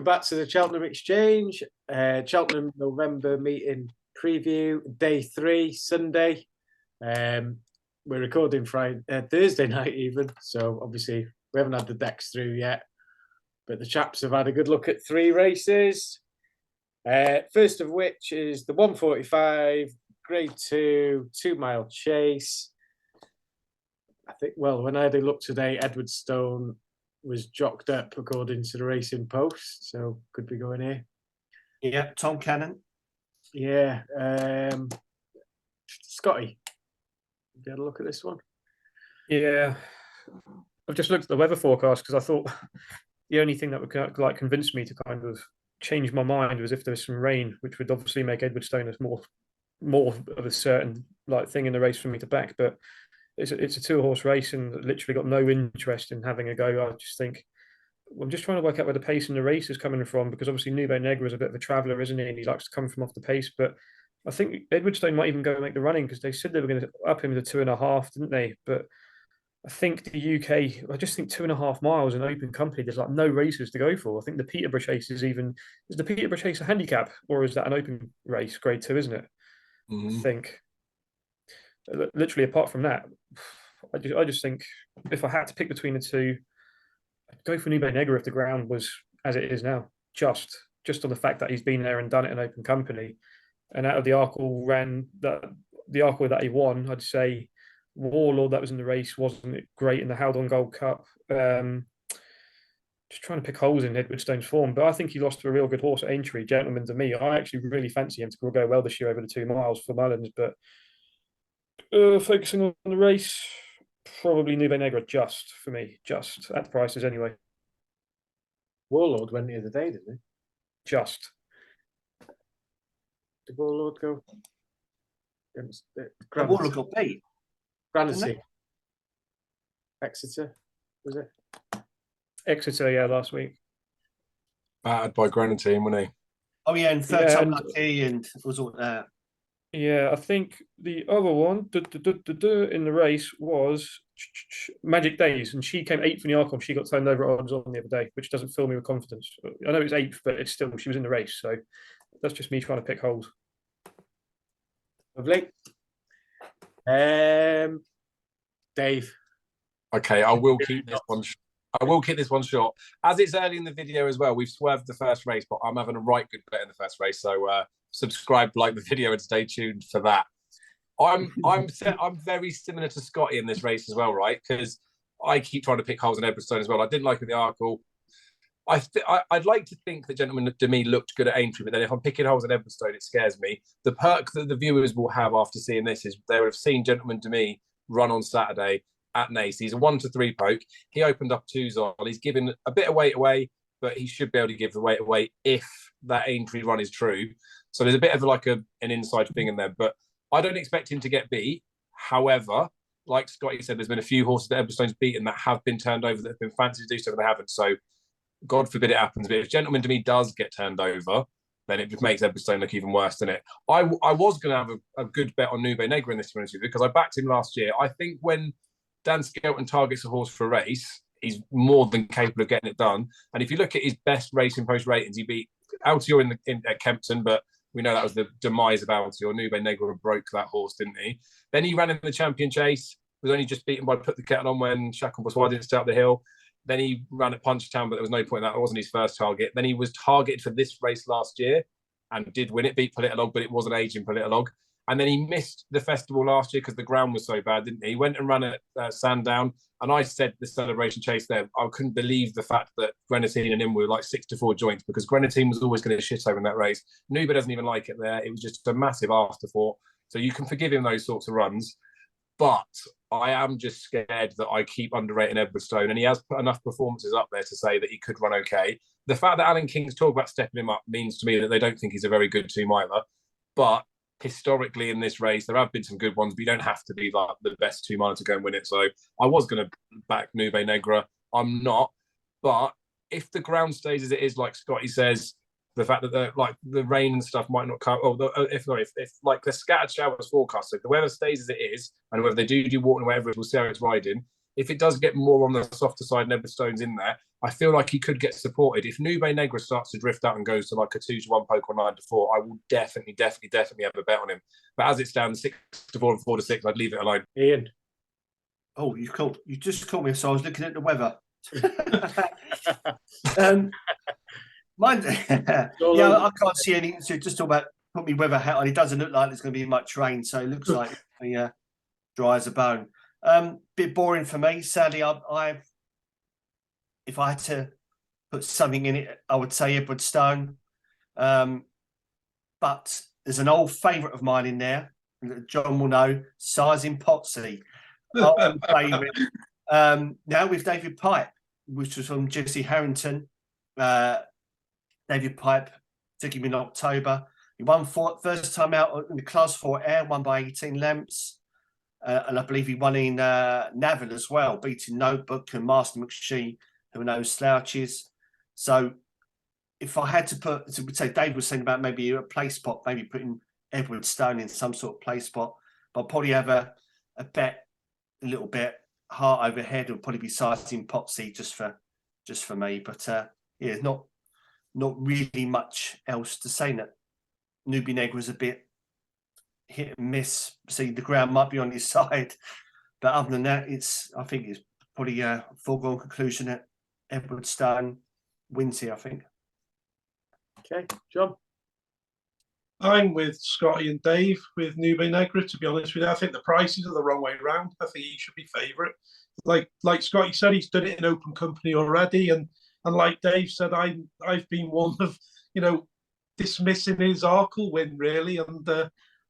back to the Cheltenham Exchange. Cheltenham November meeting preview, day 3, Sunday. We're recording Thursday night even, so obviously we haven't had the decks through yet. But the chaps have had a good look at 3 races. First of which is the 145 Grade 2 2-mile chase. I think, well, when I had a look today, Edwardstone was jocked up according to the Racing Post, so could be going here. Yeah, Tom Cannon. Yeah. Scotty, have you had a look at this one? Yeah. I've just looked at the weather forecast because I thought the only thing that would convince me to kind of change my mind was if there was some rain, which would obviously make Edwardstone as more of a certain thing in the race for me to back. But it's a 2-horse race and literally got no interest in having a go. I just think I'm just trying to work out where the pace in the race is coming from, because obviously Nube Negra is a bit of a traveller, isn't he? And he likes to come from off the pace. But I think Edwardstone might even go make the running, because they said they were going to up him to 2.5, didn't they? But I think the UK, I just think 2.5 miles in open company, there's no races to go for. I think the Peterborough chase is the Peterborough chase a handicap, or is that an open race, Grade 2, isn't it? I think. Literally, apart from that, I just think if I had to pick between the two, I'd go for Nube Negra if the ground was as it is now, just on the fact that he's been there and done it in open company. And out of the Arkle the Arkle that he won, I'd say Warlord that was in the race wasn't great in the Haldon Gold Cup. Just trying to pick holes in Edwardstone's form, but I think he lost to a real good horse at Aintree, Gentleman to Me. I actually really fancy him to go well this year over the 2 miles for Mullins, but focusing on the race, probably Nube Negra just for me, just at the prices anyway. Warlord went the other day, didn't he? Just. Did Warlord go? Warlord got beat. Granity. Exeter, was it? Exeter, yeah, last week. Battered by Granatine, wasn't he? Oh yeah, and third time lucky, and was all that. Yeah, I think the other one in the race was Magic Days, and she came 8th in the Arkle. She got turned over at odds on the other day, which doesn't fill me with confidence. I know it's 8th, but it's still, she was in the race, so that's just me trying to pick holes. Lovely. Dave. Okay, I will keep this one. I will keep this one short. As it's early in the video as well, we've swerved the first race, but I'm having a right good bet in the first race. So subscribe, like the video, and stay tuned for that. I'm very similar to Scotty in this race as well, right? Because I keep trying to pick holes in Edwardstone as well. I didn't like the Arkle. I'd like to think that Gentleman to Me looked good at Aintree, but then if I'm picking holes in Edwardstone, it scares me. The perk that the viewers will have after seeing this is they would have seen Gentleman to Me run on Saturday at Naas. He's a 1-3 poke. He opened up 2s on. He's given a bit of weight away, but he should be able to give the weight away if that Aintree run is true. So there's a bit of an inside thing in there, but I don't expect him to get beat. However, like Scotty said, there's been a few horses that Edwardstone's beaten that have been turned over, that have been fancy to do so, and they haven't. So God forbid it happens. But if Gentleman to Me does get turned over, then it just makes Edwardstone look even worse, doesn't it? I was going to have a good bet on Nube Negra in this one, because I backed him last year. I think when Dan Skelton targets a horse for a race, he's more than capable of getting it done. And if you look at his best Racing Post ratings, he beat Altior at Kempton, but we know that was the demise of Altior. Nube Negra broke that horse, didn't he? Then he ran in the Champion Chase, was only just beaten by Put the Kettle On when Shackle Bourgeois didn't stay up the hill. Then he ran at Punchestown, but there was no point in that. It wasn't his first target. Then he was targeted for this race last year and did win it, beat Politolog, but it wasn't aging Politolog. And then he missed the festival last year because the ground was so bad, didn't he? He went and ran at Sandown. And I said the Celebration Chase there, I couldn't believe the fact that Grenadine and him were 6-4 joints, because Grenadine was always going to shit over in that race. Nuba doesn't even like it there. It was just a massive afterthought. So you can forgive him those sorts of runs. But I am just scared that I keep underrating Edwardstone, and he has put enough performances up there to say that he could run okay. The fact that Alan King's talk about stepping him up means to me that they don't think he's a very good 2-miler. But historically in this race, there have been some good ones, but you don't have to be the best 2-miler to go and win it. So I was going to back Nube Negra. I'm not. But if the ground stays as it is, like Scotty says, the fact that the rain and stuff might not come. If the scattered showers forecast, if the weather stays as it is, and whether they do walking or whatever, we'll see how it's riding. if it does get more on the softer side and Edwardstone's in there, I feel like he could get supported. If Nube Negra starts to drift out and goes to like a 2-1 poke or 9-4, I will definitely have a bet on him. But as it stands, 6-4 and 4-6, I'd leave it alone. Ian. Oh, you just caught me. So I was looking at the weather. Mine, yeah, I can't see any. So just talk about put me weather hat on. It doesn't look like there's going to be much rain, so it looks like dry as a bone. Bit boring for me. Sadly, if I had to put something in it, I would say Edwardstone. But there's an old favourite of mine in there. John will know. Sizing Potsy. Old favourite. Now with David Pipe, which was from Jesse Harrington. David Pipe took him in October. He won first time out in the Class 4 Air, won by 18 lengths. And I believe he won in Navan as well, beating Notebook and Master McShee, who were no slouches. So if I had to put, so we'd say Dave was saying about maybe a play spot, maybe putting Edwardstone in some sort of play spot, but I'll probably have a bet a little bit, heart over head, will probably be Sizing Potsy just for me. But yeah, not really much else to say. That Nube Negra was a bit hit and miss. See, the ground might be on his side, but other than that, I think it's probably a foregone conclusion that Edwardstone wins here, I think. Okay, John. I'm with Scotty and Dave with Nube Negra, to be honest with you. I think the prices are the wrong way around. I think he should be favourite. Like Scotty said, he's done it in open company already, and like Dave said, I've been one of, dismissing his Arkle win, really, and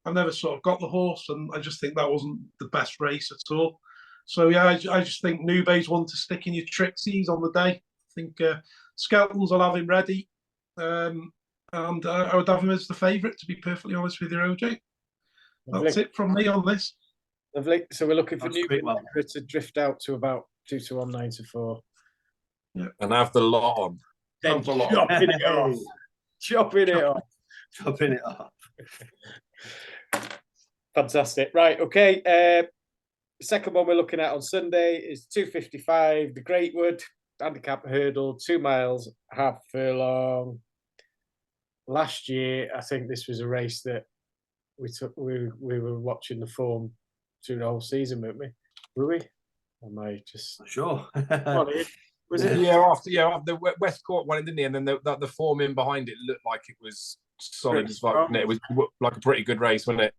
I've never sort of got the horse, and I just think that wasn't the best race at all. So yeah, I just think Nube's one to stick in your Trixies on the day. I think Skelton's will have him ready, and I would have him as the favourite, to be perfectly honest with you, OJ. That's it from me on this. Lovely. So we're looking for Nube Negra to drift out to about 2-1, 9-4. Yeah, and have the lot on. Then chopping it off. Chopping it off. Fantastic. Right. Okay. The second one we're looking at on Sunday is 2:55, the Greatwood handicap hurdle, 2 miles, half furlong. Last year, I think this was a race that we were watching the form through the whole season, weren't we? Were we? Am I just sure? Was it? Yeah, after the West Court one, didn't he? And then the form in behind it looked like it was solid as fuck. It was like a pretty good race, wasn't it?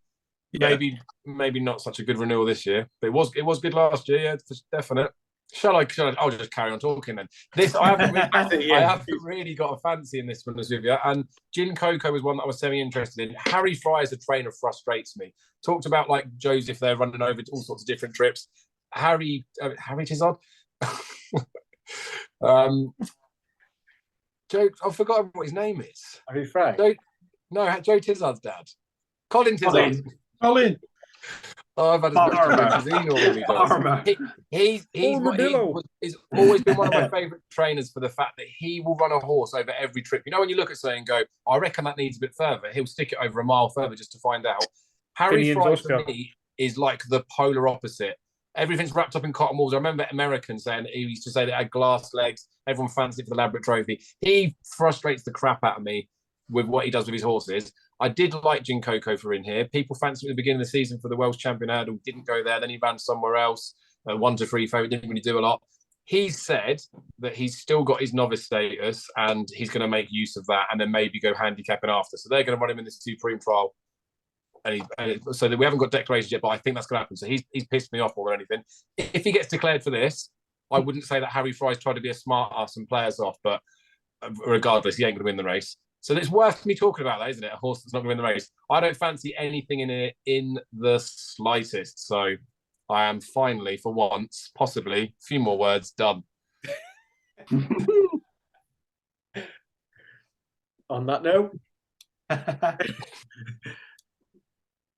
Yeah. Maybe not such a good renewal this year, but it was good last year. Yeah, for definite. Shall I? I'll just carry on talking then. This I haven't really got a fancy in this one, as with you. And Gin Coco was one that I was semi-interested in. Harry Fry as a trainer frustrates me. Talked about like Joseph, they're running over to all sorts of different trips. Harry Tizard. Joe, I've forgotten what his name is. Harry Fry? Joe Tizard's dad. Colin Tizard. Colin. Oh, I've had as much as he he's always been one of my favourite trainers for the fact that he will run a horse over every trip. When you look at something and go, I reckon that needs a bit further, he'll stick it over a mile further just to find out. Harry Fry for me is like the polar opposite. Everything's wrapped up in cotton walls. I remember Americans saying he used to say they had glass legs. Everyone fancied it for the Ladbroke Trophy. He frustrates the crap out of me with what he does with his horses. I did like Gin Coco for in here. People fancied him at the beginning of the season for the Welsh Champion Hurdle. Didn't go there. Then he ran somewhere else. 1 to 3 favourite. Didn't really do a lot. He said that he's still got his novice status and he's going to make use of that and then maybe go handicapping after. So they're going to run him in this Supreme trial. So that we haven't got declarations yet, but I think that's going to happen. So he's pissed me off more than anything. If he gets declared for this, I wouldn't say that Harry Fry's tried to be a smart ass and play us off, but regardless, he ain't going to win the race. So it's worth me talking about that, isn't it? A horse that's not going to win the race. I don't fancy anything in it in the slightest. So I am finally, for once, possibly, a few more words, done. On that note.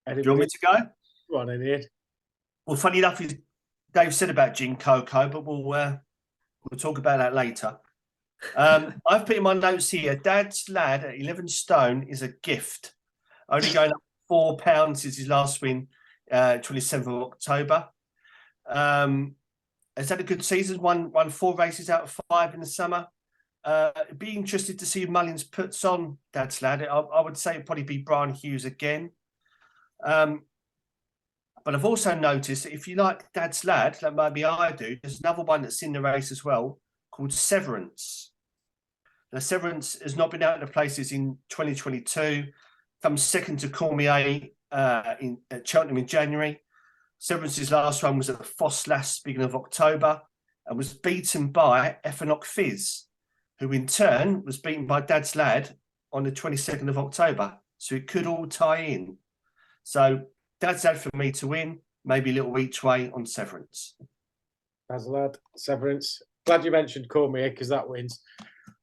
Do you want me to go? Go on, Ian. Well, funny enough, Dave said about Gin Coco, but we'll talk about that later. I've put in my notes here, Dad's Lad at 11 stone is a gift. Only going up £4 since his last win, 27th of October. has had a good season. Won 4 races out of 5 in the summer. Be interested to see if Mullins puts on Dad's Lad. I would say it'd probably be Brian Hughes again. But I've also noticed that if you like Dad's Lad, like maybe I do, there's another one that's in the race as well called Severance. Now, Severance has not been out in the places in 2022. Comes second to Cormier at Cheltenham in January. Severance's last one was at the Foss last beginning of October and was beaten by Effenock Fizz, who in turn was beaten by Dad's Lad on the 22nd of October. So it could all tie in. So Dad's Lad for me to win, maybe a little each way on Severance. Dad's Lad, Severance. Glad you mentioned Cormier because that wins.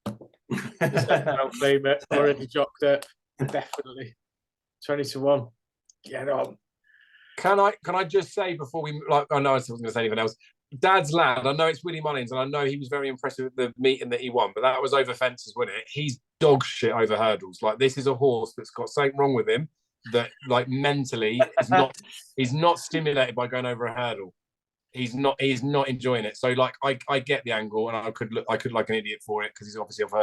Don't blame it. Already dropped it. Definitely. 20-1. Get on. Can I just say before we I know I wasn't going to say anything else. Dad's Lad, I know it's Willie Mullins, and I know he was very impressive with the meeting that he won, but that was over fences, wasn't it? He's dog shit over hurdles. Like, this is a horse that's got something wrong with him that, like, mentally he's not stimulated by going over a hurdle. He's not enjoying it. So, like, I get the angle, and I could look like an idiot for it because he's obviously of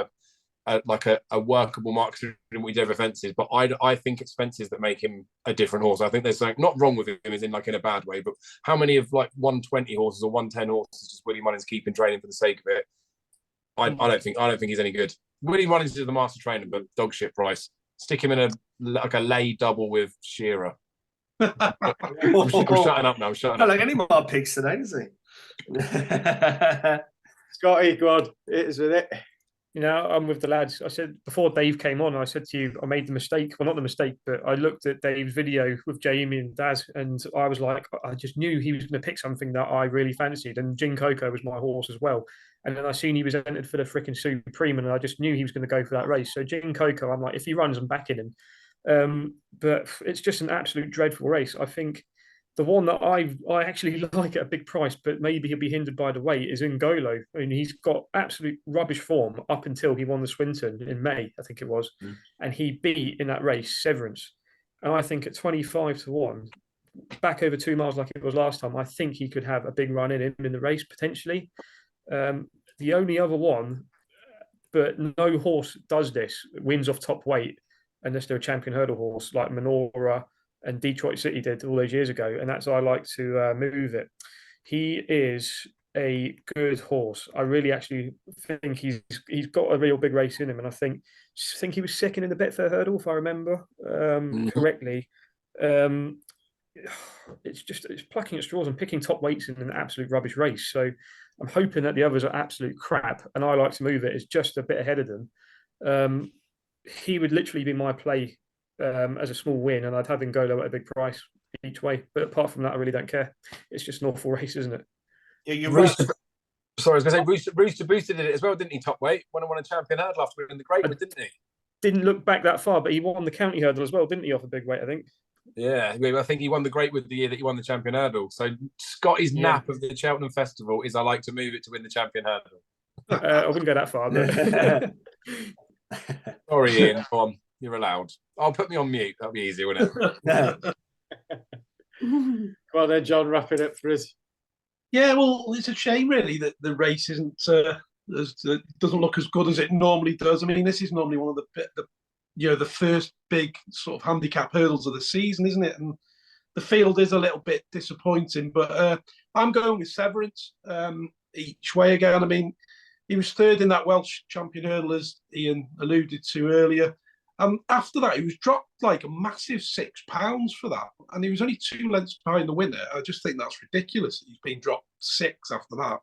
a workable mark than we do over fences. But I think it's fences that make him a different horse. I think there's something not wrong with him, as in like in a bad way. But how many of like 120 horses or 110 horses does Willie Mullins keep in training for the sake of it? I don't think he's any good. Willie Mullins is the master trainer, but dog shit price. Stick him in a lay double with Shearer. I'm shutting up now. I'm shutting up. Not like any more pigs today, does he? Scotty, go on. It is with it. You know, I'm with the lads. I said before Dave came on, I said to you, I made the mistake. Well, not the mistake, but I looked at Dave's video with Jamie and Daz, and I was like, I just knew he was going to pick something that I really fancied. And Gin Coco was my horse as well. And then I seen he was entered for the freaking Supreme, and I just knew he was going to go for that race. So Gin Coco, I'm like, if he runs, I'm backing him. But it's just an absolute dreadful race. I think the one that I actually like at a big price, but maybe he'll be hindered by the weight, is Ngolo. I mean, he's got absolute rubbish form up until he won the Swinton in May, I think it was. And he beat in that race Severance. And I think at 25-1, back over 2 miles like it was last time, I think he could have a big run in him in the race, potentially. The only other one, but no horse does this, wins off top weight, unless they're a champion hurdle horse like Menora and Detroit City did all those years ago, and that's I like to move it. He is a good horse. I really actually think he's got a real big race in him, and I think he was second in the Betfair hurdle if I remember correctly. It's plucking at straws and picking top weights in an absolute rubbish race. So I'm hoping that the others are absolute crap, and I like to move it. It's just a bit ahead of them. He would literally be my play. As a small win, and I'd have Ngolo at a big price each way. But apart from that, I really don't care. It's just an awful race, isn't it? Yeah, you're right. Sorry, I was going to say Rooster boosted it as well, didn't he? Top weight, won a champion hurdle after winning the Great One, didn't he? Didn't look back that far, but he won the county hurdle as well, didn't he? Off a big weight, I think. Yeah, I think he won the Great Wood the year that he won the champion hurdle. So Scotty's nap of the Cheltenham Festival is I like to move it to win the champion hurdle. I wouldn't go that far. But... Sorry, Ian. Go on. You're allowed. I'll put me on mute. That'll be easier, wouldn't it? Well then, John, wrap it up for us. Yeah, well, it's a shame really that the race isn't doesn't look as good as it normally does. I mean, this is normally one of the first big sort of handicap hurdles of the season, isn't it? And the field is a little bit disappointing, but I'm going with Severance each way again. I mean, he was third in that Welsh champion hurdle, as Ian alluded to earlier. After that, he was dropped like a massive £6 for that. And he was only 2 lengths behind the winner. I just think that's ridiculous. He's been dropped 6 after that.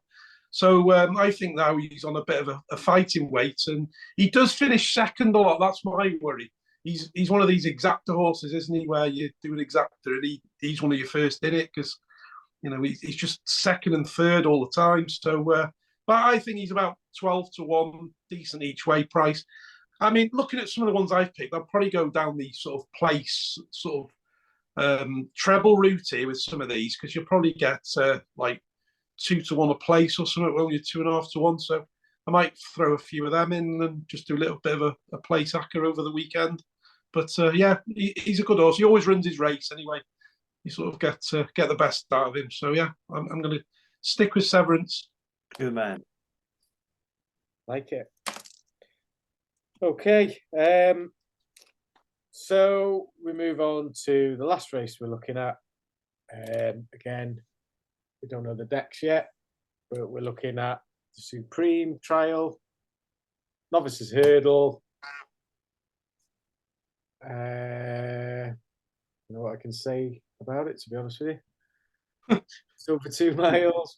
So I think now he's on a bit of a fighting weight. And he does finish second a lot. That's my worry. He's one of these exacta horses, isn't he, where you do an exacta and he's one of your first in it because, you know, he's just second and third all the time. So, but I think he's about 12-1, decent each way price. I mean, looking at some of the ones I've picked, I'll probably go down the sort of place, sort of treble route here with some of these, because you'll probably get like 2-1 a place or something, won't you? 2.5-1. So I might throw a few of them in and just do a little bit of a place hacker over the weekend. But yeah, he's a good horse. He always runs his race anyway. You sort of get the best out of him. So yeah, I'm going to stick with Severance. Good man. Like it. Okay. So we move on to the last race we're looking at. Again, we don't know the decks yet, but we're looking at the Supreme Trial, Novices Hurdle. I don't know what I can say about it, to be honest with you. It's over 2 miles.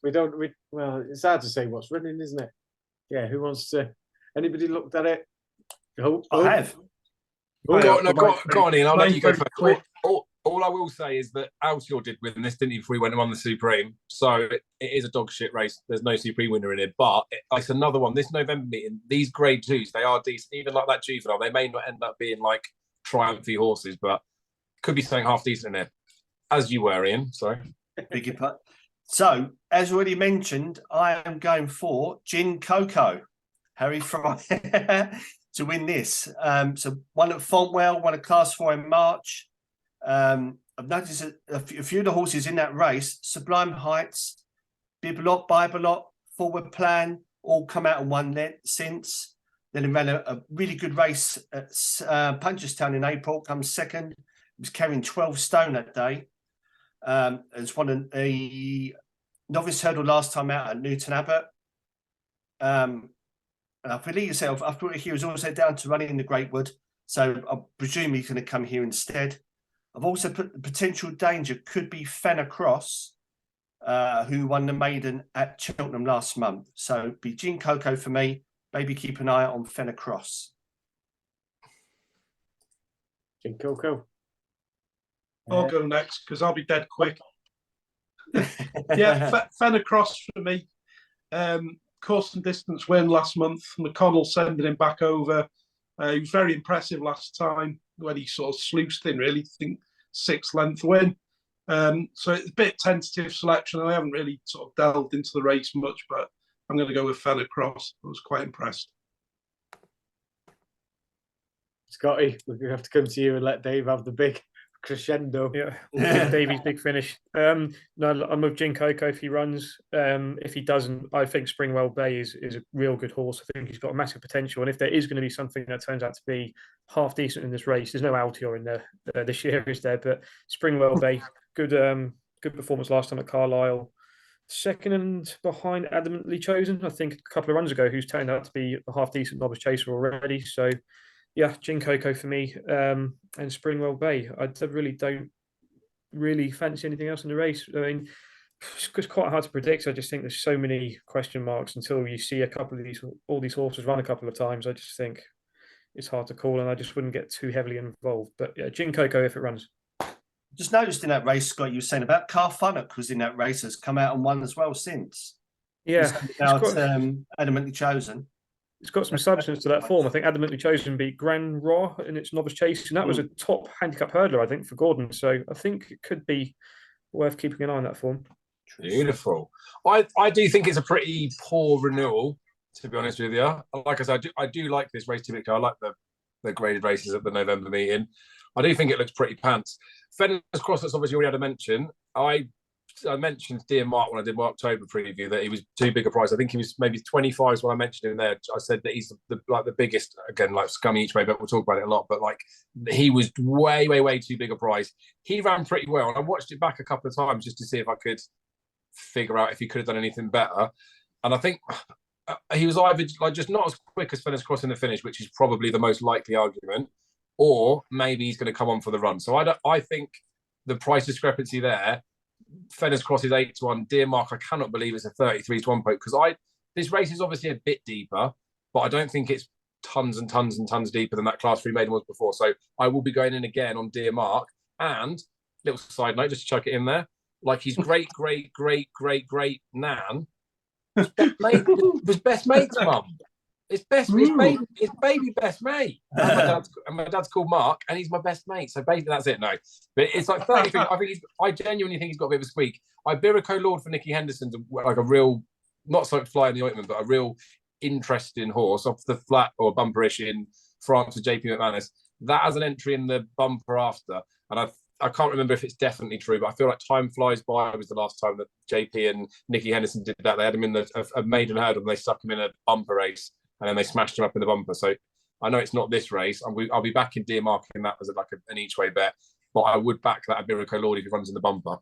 Well, it's hard to say what's running, isn't it? Yeah, who wants to? Anybody looked at it? I have. Go on, Ian. I'll let you go first. Quick. All I will say is that Altior did win this, didn't he, before he went and won the Supreme? So it is a dog shit race. There's no Supreme winner in it. But it's another one. This November meeting, these grade 2s, they are decent. Even like that juvenile, they may not end up being like triumphy horses, but could be something half decent in it. As you were, Ian. Sorry. Big your putt. So, as already mentioned, I am going for Gin Coco, Harry Fry, to win this. So one at Fontwell, one at Class 4 in March. I've noticed that a few of the horses in that race, Sublime Heights, Bibelot, Bibelot, Forward Plan, all come out and won since. Then he ran a really good race at Punchestown in April, comes second. He was carrying 12 stone that day. It's won a novice hurdle last time out at Newton Abbot. And I believe yourself, I thought he was also down to running in the Greatwood, so I presume he's going to come here instead. I've also put the potential danger could be Fenner Cross, who won the maiden at Cheltenham last month. So be Gin Coco for me. Maybe keep an eye on Fenner Cross. Gin Coco. I'll go next because I'll be dead quick. Yeah, Fenner Cross for me. Course and distance win last month. McConnell sending him back over. He was very impressive last time when he sort of sluiced in, really. I think 6th length win. So it's a bit tentative selection. I haven't really sort of delved into the race much, but I'm going to go with Fenner Cross. I was quite impressed. Scotty, we're going to have to come to you and let Dave have the big crescendo. Yeah, Davy's big finish. No, I'm with Gin Coco if he runs. If he doesn't, I think Springwell Bay is a real good horse. I think he's got massive potential. And if there is going to be something that turns out to be half decent in this race, there's no Altior in there this year, is there? But Springwell Bay, good performance last time at Carlisle. Second and behind Adamantly Chosen, I think a couple of runs ago, who's turned out to be a half decent novice chaser already. So yeah, Gin Coco for me, and Springwell Bay. I really don't really fancy anything else in the race. I mean, it's quite hard to predict. I just think there's so many question marks until you see all these horses run a couple of times. I just think it's hard to call, and I just wouldn't get too heavily involved. But yeah, Gin Coco if it runs. Just noticed in that race, Scott, you were saying about Carfunnock was in that race, has come out and won as well since. Yeah, Adamantly Chosen. It's got some substance to that form. I think Adamantly Chosen beat Grand Raw in its novice chase, and that was a top handicap hurdler, I think, for Gordon. So I think it could be worth keeping an eye on that form. Beautiful. I do think it's a pretty poor renewal, to be honest with you. Like I said, I do like this race typically. I like the graded races at the November meeting. I do think it looks pretty pants. Fenner's Cross, that's obviously already had a mention. I mentioned Dear Mark when I did my October preview that he was too big a price. I think he was maybe 25 when I mentioned him there. I said that he's the biggest, again, like scummy each way, but we'll talk about it a lot. But like he was way too big a price. He ran pretty well. And I watched it back a couple of times just to see if I could figure out if he could have done anything better. And I think he was either like just not as quick as Fenner's Cross in the finish, which is probably the most likely argument, or maybe he's going to come on for the run. So I think the price discrepancy there, Fenner's Cross is 8-1. Dear Mark, I cannot believe it's a 33-1 poke because this race is obviously a bit deeper, but I don't think it's tons and tons and tons deeper than that Class 3 maiden was before. So I will be going in again on Dear Mark. And little side note, just to chuck it in there, like his great nan was best mate's mum. His baby best mate. And my dad's called Mark, and he's my best mate. So basically, that's it. No, but it's like 33. I genuinely think he's got a bit of a squeak. Iberico Lord for Nicky Henderson's like a real, not so fly in the ointment, but a real interesting horse off the flat or bumperish in France with JP McManus. That has an entry in the bumper after, and I can't remember if it's definitely true, but I feel like time flies by was the last time that JP and Nicky Henderson did that. They had him in a maiden hurdle and they stuck him in a bumper race and then they smashed him up in the bumper. So I know it's not this race. I'll be back in deer marking that as like an each way bet, but I would back that Abirico Lord if he runs in the bumper.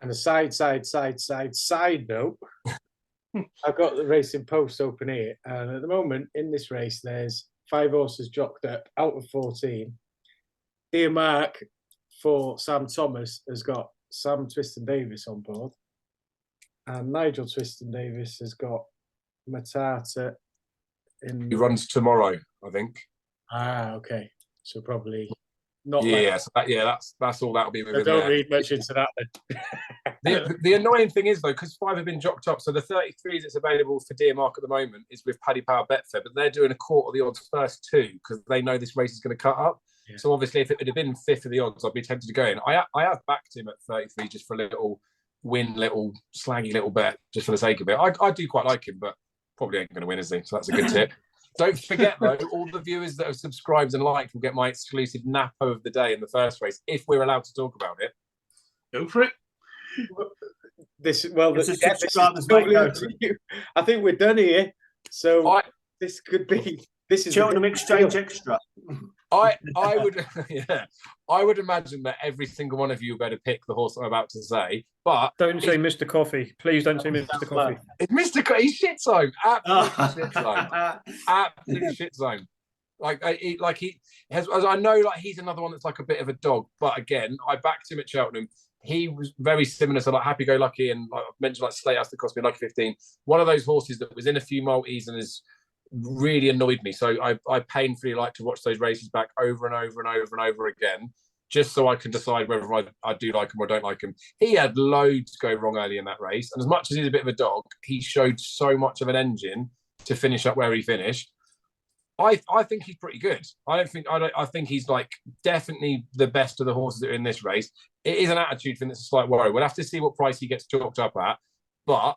And a side note, I've got the Racing Post open here, and at the moment in this race, there's 5 horses jocked up out of 14. Dear Mark for Sam Thomas has got Sam Twiston Davis on board, and Nigel Twiston Davis has got Matata in. He runs tomorrow, I think. Ah, okay. So probably not. Yeah, that's all that'll be with I him don't there. read much into that then. The annoying thing is though, because 5 have been jocked up, so the 33s that's available for Deer Mark at the moment is with Paddy Power Betfair, but they're doing a quarter of the odds first 2 because they know this race is going to cut up. Yeah. So obviously, if it had been 5th of the odds, I'd be tempted to go in. I have backed him at 33 just for a little win, little slaggy little bet, just for the sake of it. I do quite like him, but probably ain't going to win, is he? So that's a good tip. Don't forget though, all the viewers that have subscribed and liked will get my exclusive Napo of the day in the first race, if we're allowed to talk about it. Go for it. I think we're done here. So this could be. This is Cheltenham Exchange extra. I would, yeah, I would imagine that every single one of you better pick the horse I'm about to say. But don't say Mr. Coffee, please. Don't say Mr. Coffee. It's Mr. He's shit zone, absolute shit zone, absolute shit zone. He has. As I know, like he's another one that's like a bit of a dog. But again, I backed him at Cheltenham. He was very similar to like Happy Go Lucky and like I've mentioned like Slate House that cost me Lucky 15. One of those horses that was in a few multis and has really annoyed me. So I painfully like to watch those races back over and over and over and over again, just so I can decide whether I do like him or don't like him. He had loads go wrong early in that race, and as much as he's a bit of a dog, he showed so much of an engine to finish up where he finished. I think he's pretty good. I think he's like definitely the best of the horses that are in this race. It is an attitude thing that's a slight worry. We'll have to see what price he gets chalked up at, but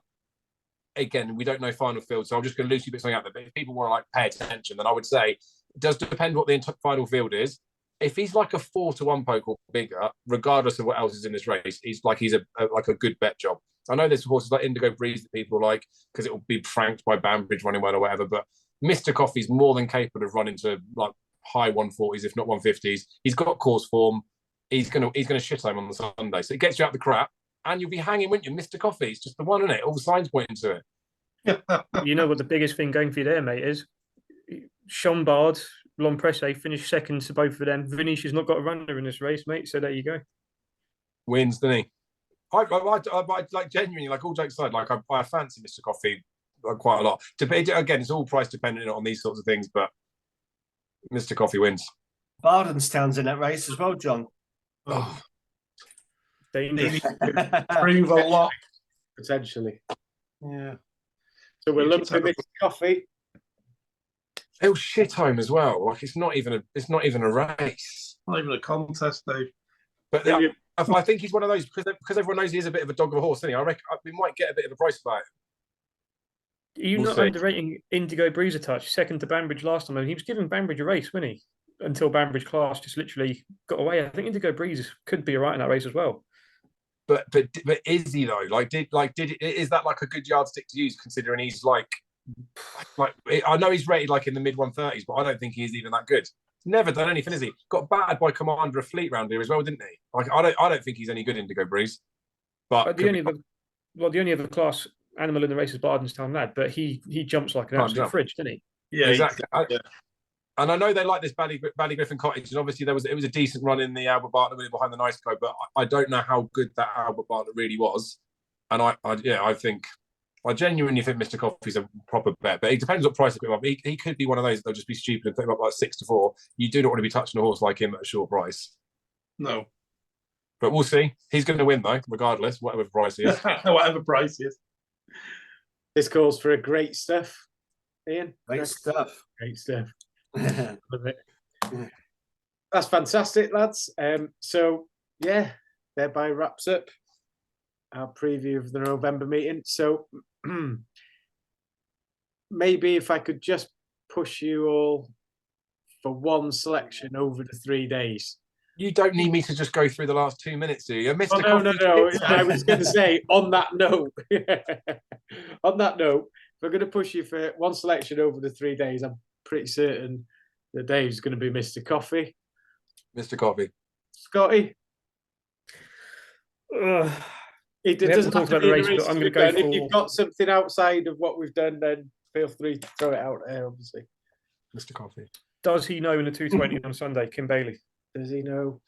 again, we don't know final field, so I'm just going to loosely put something out there. But if people want to like pay attention, then I would say it does depend what the final field is. If he's like a 4-1 poke or bigger, regardless of what else is in this race, he's a good bet job. I know there's horses like Indigo Breeze that people like because it will be franked by Banbridge running well or whatever, but Mr. Coffee's more than capable of running to like high 140s, if not 150s. He's got course form. He's gonna shit home on the Sunday, so it gets you out the crap, and you'll be hanging, wouldn't you? Mr. Coffee's just the one, isn't it? All the signs pointing to it. You know what the biggest thing going for you there, mate, is Chambard, Lompresse finished second to both of them. Vinicius not got a runner in this race, mate. So there you go. Wins, doesn't he? I like genuinely, like all jokes aside, like I fancy Mr. Coffee quite a lot. Again, it's all price dependent on these sorts of things, but Mr. Coffee wins. Bardenstown's in that race as well, John. Oh. Dangerous. Prove a lot. Potentially. Yeah. So we're looking at Mr. Coffee. He'll shit home as well. Like it's not even a race. Not even a contest, Dave. But I think he's one of those because everyone knows he is a bit of a dog of a horse, isn't he? I reckon we might get a bit of a price fight. You're not underrating Indigo Breeze a touch. Second to Banbridge last time, and he was giving Banbridge a race, wasn't he? Until Banbridge class just literally got away. I think Indigo Breeze could be alright in that race as well. But is he though? Is that like a good yardstick to use considering he's like I know he's rated like in the mid 130s, but I don't think he's even that good. Never done anything, is he? Got battered by Commander of Fleet round here as well, didn't he? Like I don't think he's any good, Indigo Breeze. But the only other class animal in the race is Bardenstown Lad, but he jumps like an absolute fridge, didn't he? Yeah, exactly. And I know they like this Ballygriffin Cottage, and obviously it was a decent run in the Albert Bartlett winning behind the Nice Guy, but I don't know how good that Albert Bartlett really was. And I genuinely think Mr. Coffee's a proper bet, but it depends what price they put him up. He could be one of those that'll just be stupid and put him up like 6-4. You do not want to be touching a horse like him at a short price. No. But we'll see. He's going to win though, regardless, whatever price he is. Whatever price he is. This calls for a great stuff, Ian. Great stuff. Great stuff. Love it. That's fantastic, lads. So yeah, thereby wraps up our preview of the November meeting. So maybe if I could just push you all for one selection over the 3 days. You don't need me to just go through the last 2 minutes, do you? Mr. Oh, no. Coffee. I was going to say, on that note, if we're going to push you for one selection over the 3 days, I'm pretty certain that Dave's going to be Mr. Coffee. Mr. Coffee. Scotty? We It haven't doesn't talked have to about the be in race, but I'm going to we've go done. for. If you've got something outside of what we've done, then feel free to throw it out there, obviously. Mr. Coffee. Does he know in the 220 on Sunday? Kim Bailey. Does he know?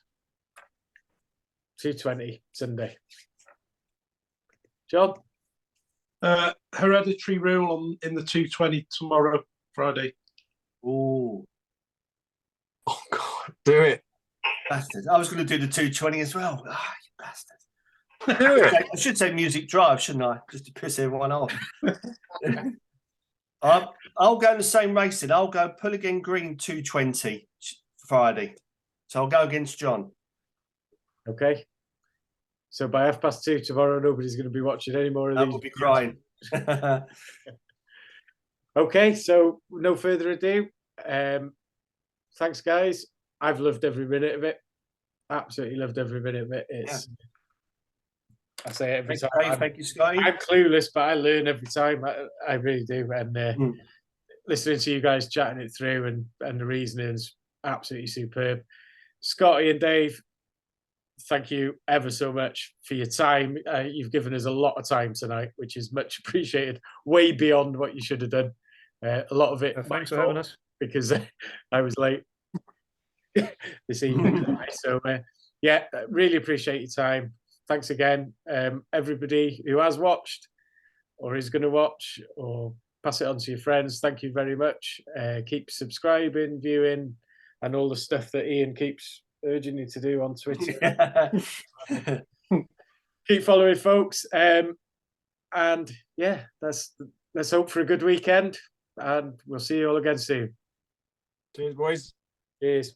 220 Sunday. John? Hereditary rule in the 220 tomorrow, Friday. Oh, Oh, God. Do it. bastard. I was going to do the 220 as well. Ah, you bastard. Do it. I should say music drive, shouldn't I? Just to piss everyone off. I'll go in the same race then. I'll go Pull Again Green 220 Friday. So I'll go against John. Okay. So by 2:30 tomorrow, nobody's going to be watching any more of I these. will be crying. Okay, so no further ado. Thanks, guys. I've loved every minute of it. Absolutely loved every minute of it. It's I say it every Thank time. you, Dave. Thank you, Scotty. I'm clueless, but I learn every time. I really do. And listening to you guys chatting it through and the reasonings, absolutely superb. Scotty and Dave, thank you ever so much for your time. You've given us a lot of time tonight, which is much appreciated, way beyond what you should have done. A lot of it, Thanks for having us. because I was late this evening. So, really appreciate your time. Thanks again. Everybody who has watched or is going to watch or pass it on to your friends, thank you very much. Keep subscribing, viewing, and all the stuff that Ian keeps urging you to do on Twitter. Keep following, folks. And yeah, let's hope for a good weekend, and we'll see you all again soon. Cheers, boys. Cheers.